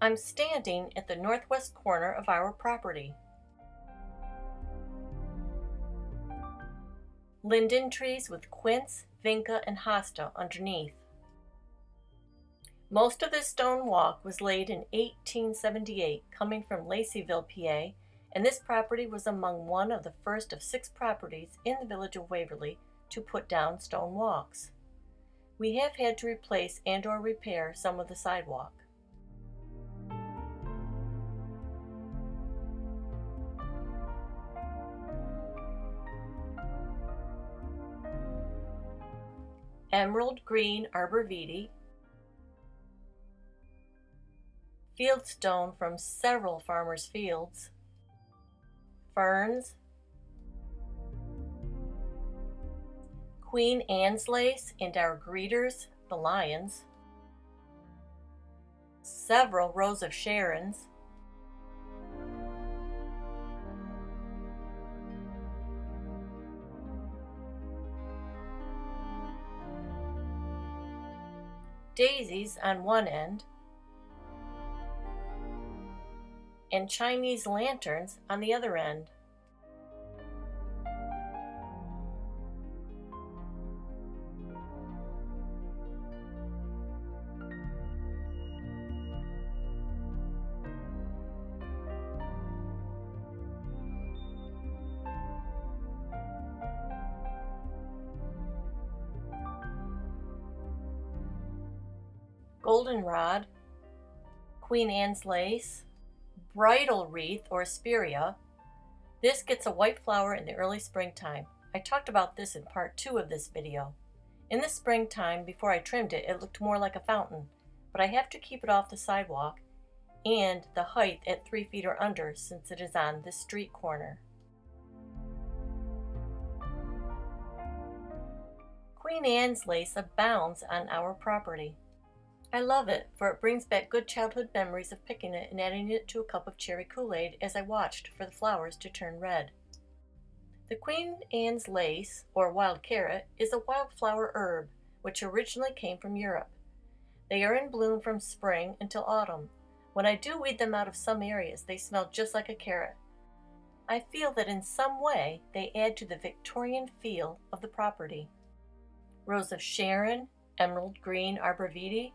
I'm standing at the northwest corner of our property. Linden trees with quince, vinca, and hosta underneath. Most of this stone walk was laid in 1878, coming from Laceyville, PA, and this property was among one of the first of 6 properties in the village of Waverly to put down stone walks. We have had to replace and/or repair some of the sidewalk. Emerald green arborvitae, fieldstone from several farmers' fields, ferns, Queen Anne's lace and our greeters, the lions, several rows of Sharons, daisies on one end, and Chinese lanterns on the other end. Goldenrod, Queen Anne's lace, bridal wreath or spirea. This gets a white flower in the early springtime. I talked about this in part 2 of this video. In the springtime, before I trimmed it, it looked more like a fountain, but I have to keep it off the sidewalk and the height at 3 feet or under since it is on this street corner. Queen Anne's lace abounds on our property. I love it, for it brings back good childhood memories of picking it and adding it to a cup of cherry Kool-Aid as I watched for the flowers to turn red. The Queen Anne's lace, or wild carrot, is a wildflower herb which originally came from Europe. They are in bloom from spring until autumn. When I do weed them out of some areas, they smell just like a carrot. I feel that in some way they add to the Victorian feel of the property. Rose of Sharon, emerald green arborvitae,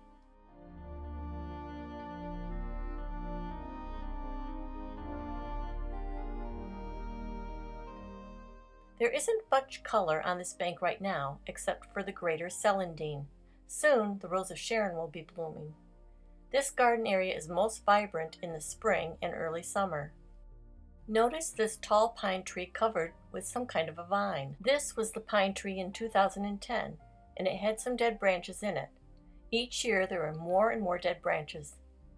there isn't much color on this bank right now, except for the greater celandine. Soon, the Rose of Sharon will be blooming. This garden area is most vibrant in the spring and early summer. Notice this tall pine tree covered with some kind of a vine. This was the pine tree in 2010, and it had some dead branches in it. Each year, there are more and more dead branches.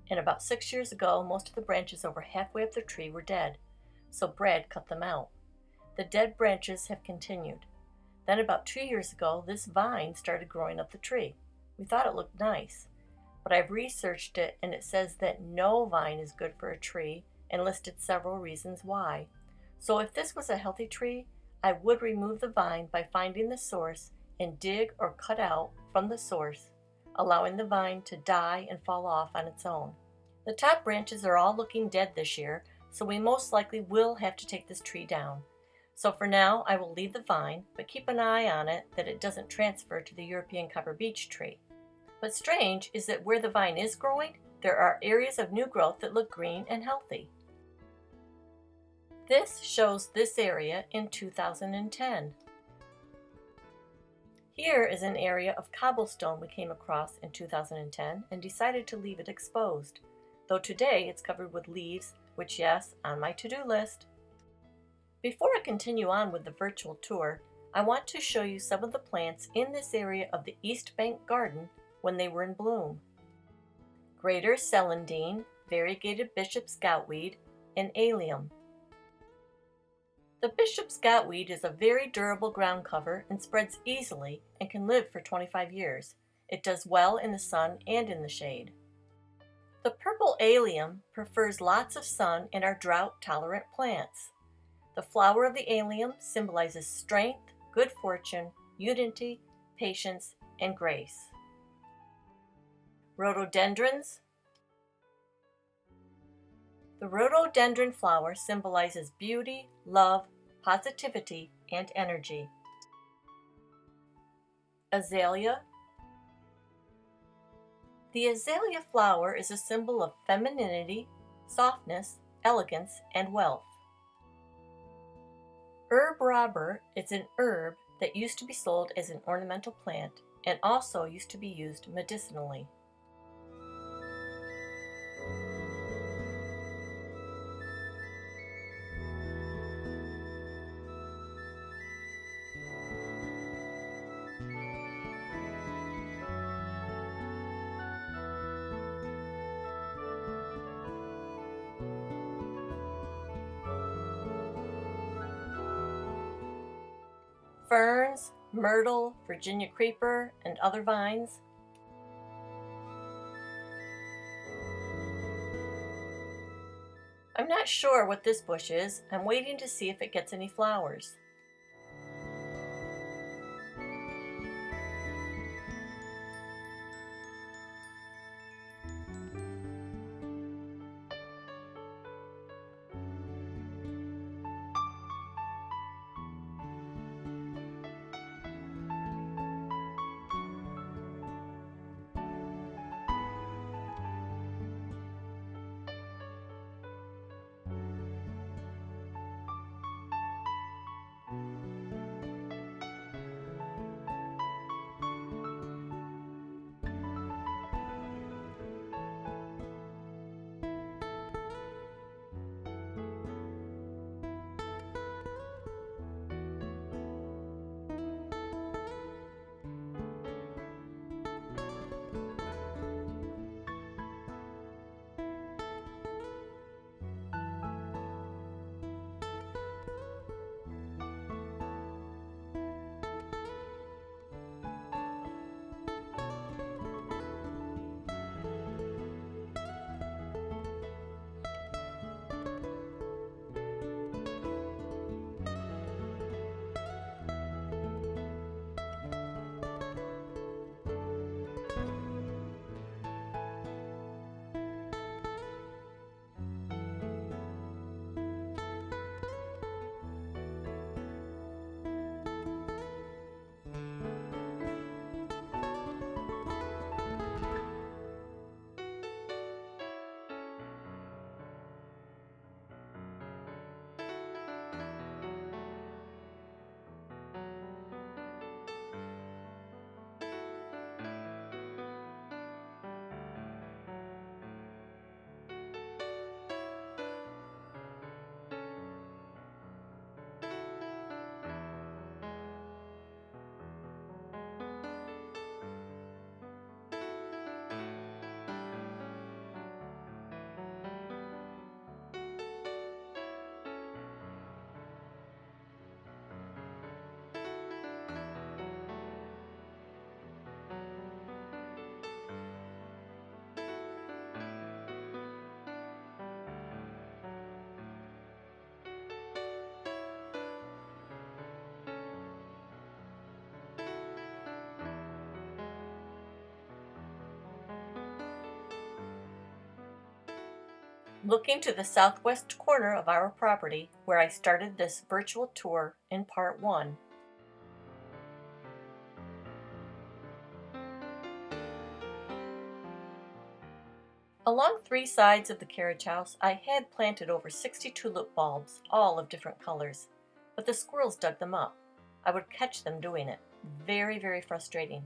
And about 6 years ago, most of the branches over halfway up the tree were dead, so Brad cut them out. The dead branches have continued. Then about 2 years ago, this vine started growing up the tree. We thought it looked nice, but I've researched it and it says that no vine is good for a tree and listed several reasons why. So if this was a healthy tree, I would remove the vine by finding the source and dig or cut out from the source, allowing the vine to die and fall off on its own. The top branches are all looking dead this year, so we most likely will have to take this tree down. So for now, I will leave the vine, but keep an eye on it that it doesn't transfer to the European copper beech tree. What's strange is that where the vine is growing, there are areas of new growth that look green and healthy. This shows this area in 2010. Here is an area of cobblestone we came across in 2010 and decided to leave it exposed, though today it's covered with leaves, which yes, on my to-do list. Before I continue on with the virtual tour, I want to show you some of the plants in this area of the East Bank Garden when they were in bloom. Greater celandine, variegated bishop's goutweed, and allium. The bishop's goutweed is a very durable ground cover and spreads easily and can live for 25 years. It does well in the sun and in the shade. The purple allium prefers lots of sun and are drought-tolerant plants. The flower of the allium symbolizes strength, good fortune, unity, patience, and grace. Rhododendrons, The rhododendron flower symbolizes beauty, love, positivity, and energy. Azalea. The azalea flower is a symbol of femininity, softness, elegance, and wealth. Herb robber is an herb that used to be sold as an ornamental plant and also used to be used medicinally. Ferns, myrtle, Virginia creeper, and other vines. I'm not sure what this bush is. I'm waiting to see if it gets any flowers. Looking to the southwest corner of our property, where I started this virtual tour in part 1. Along 3 sides of the carriage house, I had planted over 60 tulip bulbs, all of different colors, but the squirrels dug them up. I would catch them doing it. Very, very frustrating.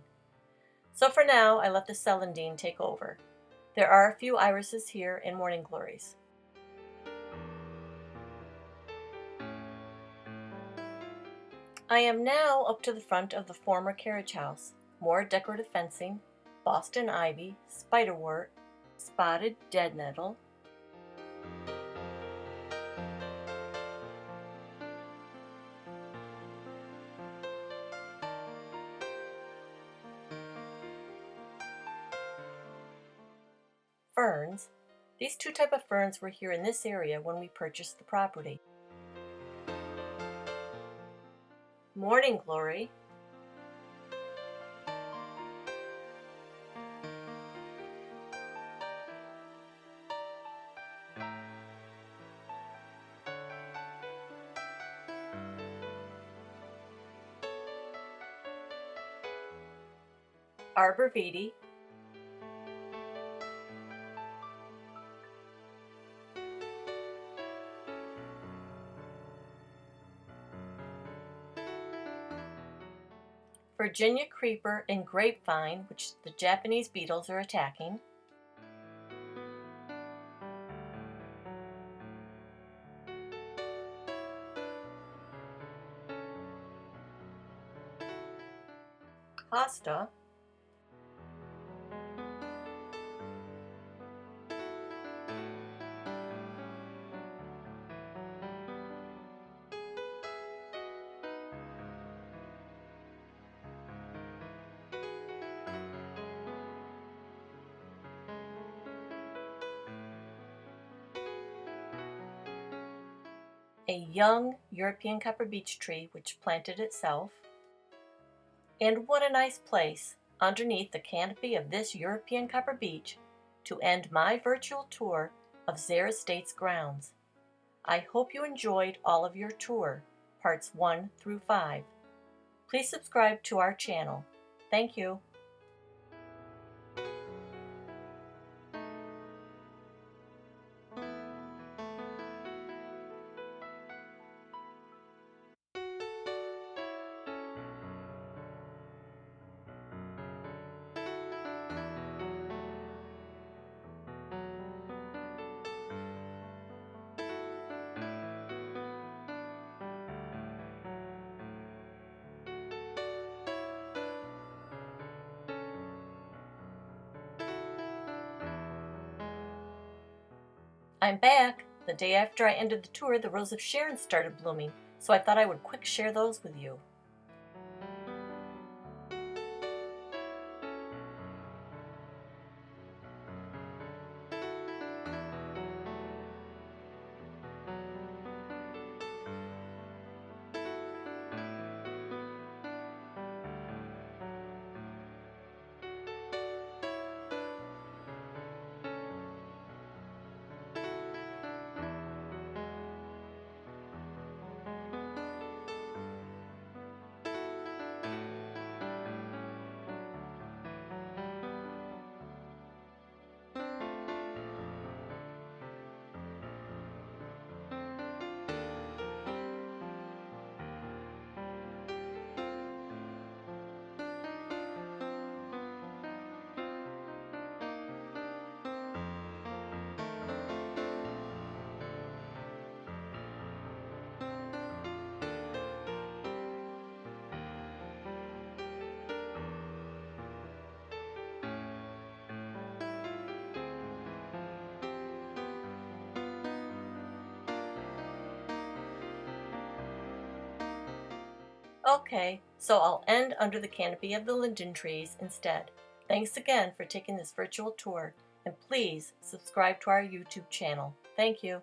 So for now, I let the celandine take over. There are a few irises here and morning glories. I am now up to the front of the former carriage house. More decorative fencing, Boston ivy, spiderwort, spotted dead nettle, ferns. These 2 types of ferns were here in this area when we purchased the property. Morning glory, Arbor Vitae, Virginia creeper and grapevine, which the Japanese beetles are attacking, hosta, a young European copper beech tree which planted itself. And what a nice place, underneath the canopy of this European copper beech, to end my virtual tour of Zehr Estate's grounds. I hope you enjoyed all of your tour, parts 1 through 5. Please subscribe to our channel. Thank you. I'm back. The day after I ended the tour, the Rose of Sharon started blooming, so I thought I would quick share those with you. Okay, so I'll end under the canopy of the linden trees instead. Thanks again for taking this virtual tour, and please subscribe to our YouTube channel. Thank you.